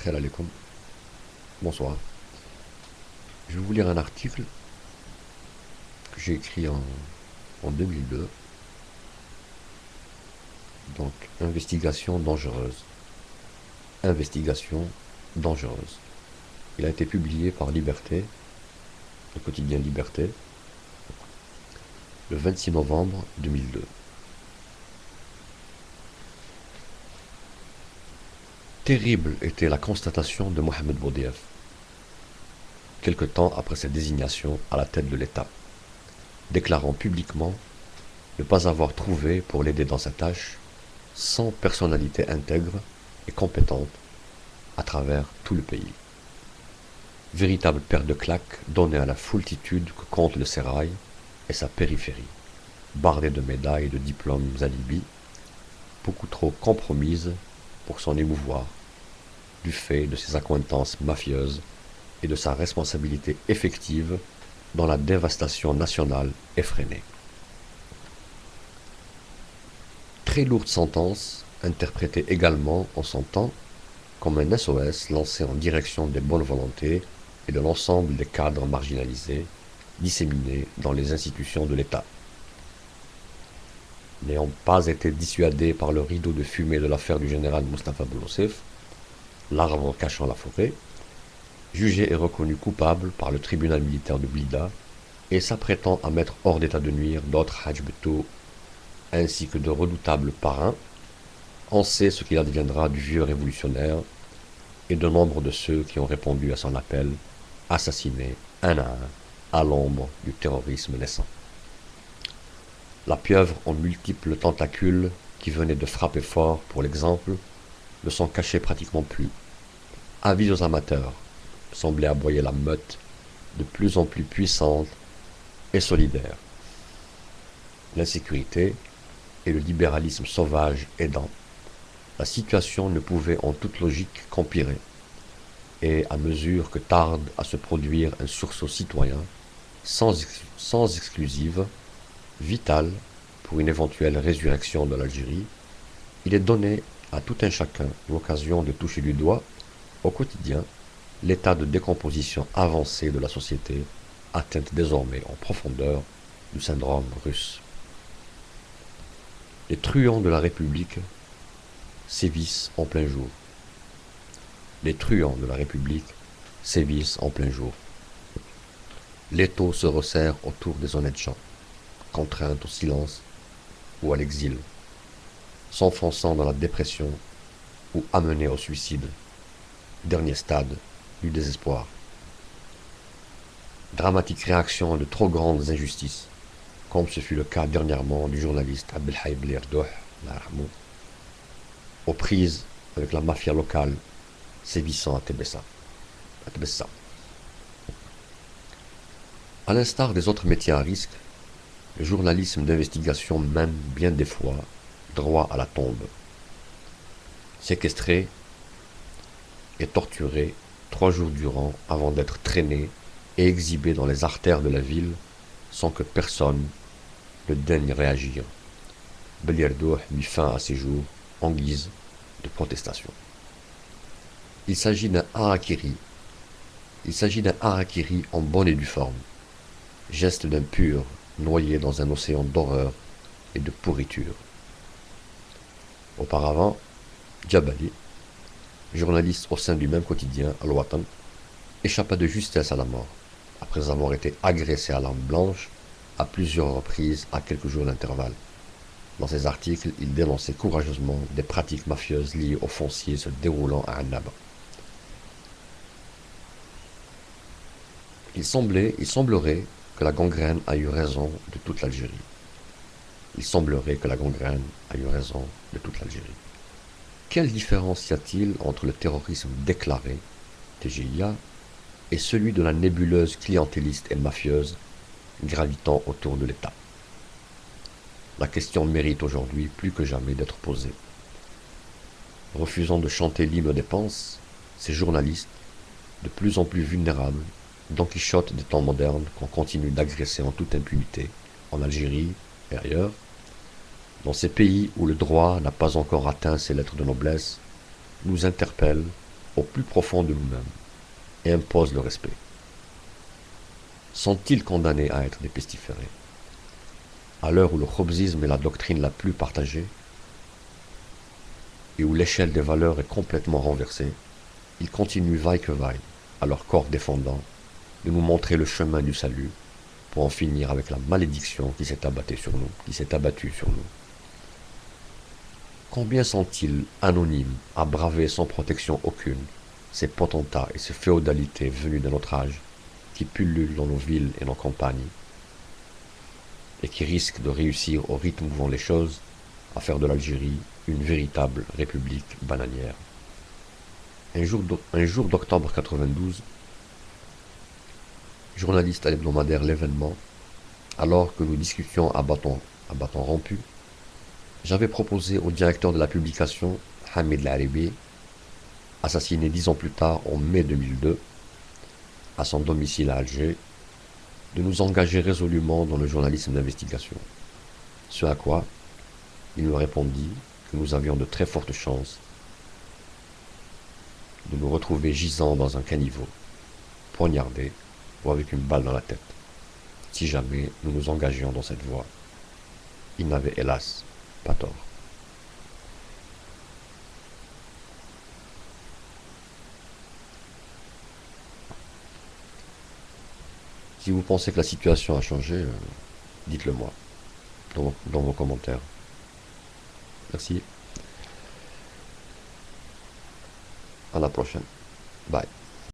Khair alaikum. Bonsoir. Je vais vous lire un article que j'ai écrit en 2002. Donc, investigation dangereuse. Investigation dangereuse. Il a été publié par Liberté, le quotidien Liberté, le 26 novembre 2002. Terrible était la constatation de Mohamed Boudiaf, quelque temps après sa désignation à la tête de l'État, déclarant publiquement ne pas avoir trouvé pour l'aider dans sa tâche 100 personnalités intègres et compétentes à travers tout le pays. Véritable paire de claques donnée à la foultitude que compte le sérail et sa périphérie, bardée de médailles et de diplômes alibis, beaucoup trop compromise pour s'en émouvoir, du fait de ses accointances mafieuses et de sa responsabilité effective dans la dévastation nationale effrénée. Très lourde sentence, interprétée également en son temps comme un SOS lancé en direction des bonnes volontés et de l'ensemble des cadres marginalisés disséminés dans les institutions de l'État. N'ayant pas été dissuadés par le rideau de fumée de l'affaire du général Mustapha Boulossef, l'arbre cachant la forêt, jugé et reconnu coupable par le tribunal militaire de Blida et s'apprêtant à mettre hors d'état de nuire d'autres Hajj Beto ainsi que de redoutables parrains, on sait ce qu'il adviendra du vieux révolutionnaire et de nombre de ceux qui ont répondu à son appel, assassinés un à un à l'ombre du terrorisme naissant. La pieuvre aux multiples tentacules qui venaient de frapper fort, pour l'exemple, ne sont cachés pratiquement plus. Avis aux amateurs, semblait aboyer la meute, de plus en plus puissante et solidaire. L'insécurité et le libéralisme sauvage aidant, la situation ne pouvait en toute logique qu'empirer, et à mesure que tarde à se produire un sursaut citoyen, sans exclusive, vital pour une éventuelle résurrection de l'Algérie, il est donné à tout un chacun l'occasion de toucher du doigt, au quotidien, l'état de décomposition avancé de la société, atteinte désormais en profondeur du syndrome russe. Les truands de la République sévissent en plein jour. Les truands de la République sévissent en plein jour. L'étau se resserre autour des honnêtes gens, contraints au silence ou à l'exil, s'enfonçant dans la dépression ou amenés au suicide, dernier stade du désespoir. Dramatique réaction de trop grandes injustices, comme ce fut le cas dernièrement du journaliste Abdelhaï Blierdouh, aux prises avec la mafia locale sévissant à Tébessa. À l'instar des autres métiers à risque, le journalisme d'investigation mène bien des fois droit à la tombe. Séquestré et torturé 3 jours durant avant d'être traîné et exhibé dans les artères de la ville sans que personne ne daigne réagir. Blierdouh mit fin à ses jours en guise de protestation. Il s'agit d'un harakiri. Il s'agit d'un harakiri en bonne et due forme, geste d'impur noyé dans un océan d'horreur et de pourriture. Auparavant, Djabali, journaliste au sein du même quotidien, Al-Watan, échappa de justesse à la mort, après avoir été agressé à l'arme blanche à plusieurs reprises à quelques jours d'intervalle. Dans ses articles, il dénonçait courageusement des pratiques mafieuses liées au foncier se déroulant à Annaba. Il semblerait que la gangrène a eu raison de toute l'Algérie. Il semblerait que la gangrène a eu raison de toute l'Algérie. Quelle différence y a-t-il entre le terrorisme déclaré, TGIA, et celui de la nébuleuse clientéliste et mafieuse gravitant autour de l'État? La question mérite aujourd'hui plus que jamais d'être posée. Refusant de chanter l'hymne des penses, ces journalistes, de plus en plus vulnérables, Don Quichotte des temps modernes qu'on continue d'agresser en toute impunité, en Algérie et ailleurs, dans ces pays où le droit n'a pas encore atteint ses lettres de noblesse, nous interpellent au plus profond de nous-mêmes et imposent le respect. Sont-ils condamnés à être des pestiférés? À l'heure où le khobzisme est la doctrine la plus partagée et où l'échelle des valeurs est complètement renversée, ils continuent vaille que vaille, à leur corps défendant, de nous montrer le chemin du salut pour en finir avec la malédiction qui s'est abattue sur nous. Combien sont-ils anonymes à braver sans protection aucune ces potentats et ces féodalités venues de notre âge qui pullulent dans nos villes et nos campagnes et qui risquent de réussir au rythme où vont les choses à faire de l'Algérie une véritable république bananière. Un jour d'octobre 92, journaliste à l'hebdomadaire L'événement, alors que nous discutions à bâton rompu, j'avais proposé au directeur de la publication, Hamid Laribi, assassiné 10 ans plus tard en mai 2002, à son domicile à Alger, de nous engager résolument dans le journalisme d'investigation. Ce à quoi il me répondit que nous avions de très fortes chances de nous retrouver gisant dans un caniveau, poignardés ou avec une balle dans la tête, si jamais nous nous engagions dans cette voie. Il n'avait hélas pas tort. Si vous pensez que la situation a changé, dites-le moi dans vos commentaires. Merci. À la prochaine. Bye.